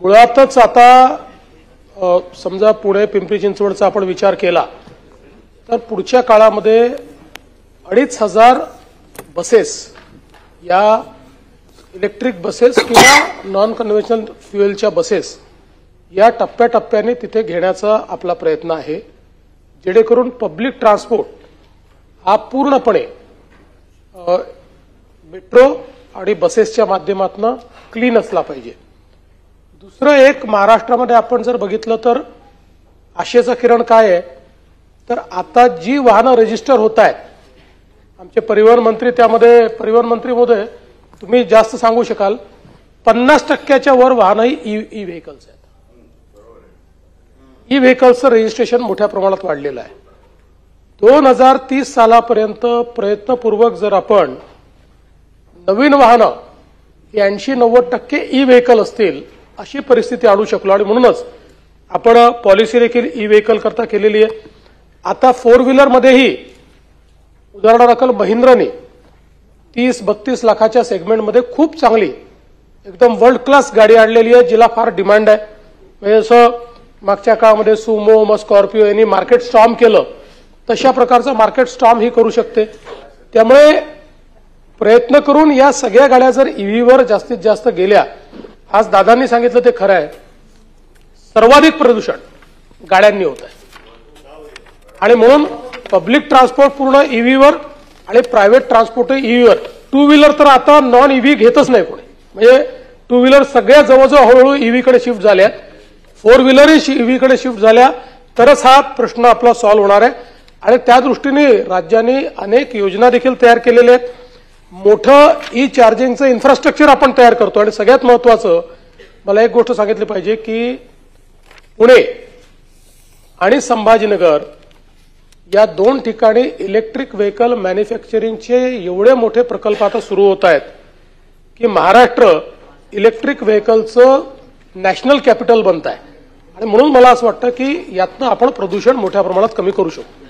मुळातच आता समजा पुणे पिंपरी चिंचवडचा आपण विचार केला तर पुढच्या काळामध्ये 2,500 बसेस या इलेक्ट्रिक बसेस किंवा नॉन कन्व्हेन्शनल फ्युएलच्या बसेस या टप्प्याटप्प्याने तिथे घेण्याचा आपला प्रयत्न आहे, जेणेकरून पब्लिक ट्रान्सपोर्ट हा पूर्णपणे मेट्रो आणि बसेसच्या माध्यमातून क्लीन असला पाहिजे। दुसरं एक, महाराष्ट्रामध्ये आपण जर बघितलं तर आशेचा किरण काय आहे, तर आता जी वाहनं रजिस्टर होत आहेत, आमचे परिवहन मंत्री त्यामध्ये, परिवहन मंत्री महोदय तुम्ही जास्त सांगू शकाल, 50% वर वाहनही ई व्हेकल्स आहेत। ई व्हेकल्सचं रजिस्ट्रेशन मोठ्या प्रमाणात वाढलेलं आहे। 2030 सालापर्यंत प्रयत्नपूर्वक जर आपण नवीन वाहनं 80-90% ई व्हेकल असतील अशी परिस्थिती आणू शकलो, आणि म्हणूनच आपण पॉलिसी देखील ई व्हेकल करता केलेली आहे। आता 4 व्हीलर मध्येही उदाहरणादाखल महिंद्राने 30-32 लाखाच्या सेगमेंटमध्ये खूप चांगली एकदम वर्ल्ड क्लास गाडी आणलेली आहे, जिला फार डिमांड आहे। म्हणजे असं मागच्या काळामध्ये सुमो मग स्कॉर्पिओ यांनी मार्केट स्टॉर्म केलं, तशा प्रकारचं मार्केट स्टॉर्म ही करू शकते। त्यामुळे प्रयत्न करून या सगळ्या गाड्या जर ईव्हीवर जास्तीत जास्त गेल्या, आज दादांनी सांगितलं ते खरं आहे, सर्वाधिक प्रदूषण गाड्यांनी होत आहे, आणि म्हणून पब्लिक ट्रान्सपोर्ट पूर्ण ईव्हीवर आणि प्रायव्हेट ट्रान्सपोर्ट ईव्हीवर। 2 व्हीलर तर आता नॉन ईव्ही घेतच नाही कोणी, म्हणजे 2 व्हीलर सगळ्या जवळजवळ हळूहळू ईव्हीकडे शिफ्ट झाल्या, 4 व्हीलरही ईव्हीकडे शिफ्ट झाल्या, तरच हा प्रश्न आपला सॉल्व्ह होणार आहे। आणि त्या दृष्टीने राज्यांनी अनेक योजना देखील तयार केलेल्या आहेत। मोठं ई चार्जिंगचं इन्फ्रास्ट्रक्चर आपण तयार करतो, आणि सगळ्यात महत्वाचं मला एक गोष्ट सांगितली पाहिजे की पुणे आणि संभाजीनगर या 2 ठिकाणी इलेक्ट्रिक व्हेकल मॅन्युफॅक्चरिंगचे एवढे मोठे प्रकल्प आता सुरू होत आहेत की महाराष्ट्र इलेक्ट्रिक व्हेकलचं नॅशनल कॅपिटल बनत आहे, आणि म्हणून मला असं वाटतं की यातनं आपण प्रदूषण मोठ्या प्रमाणात कमी करू शकतो।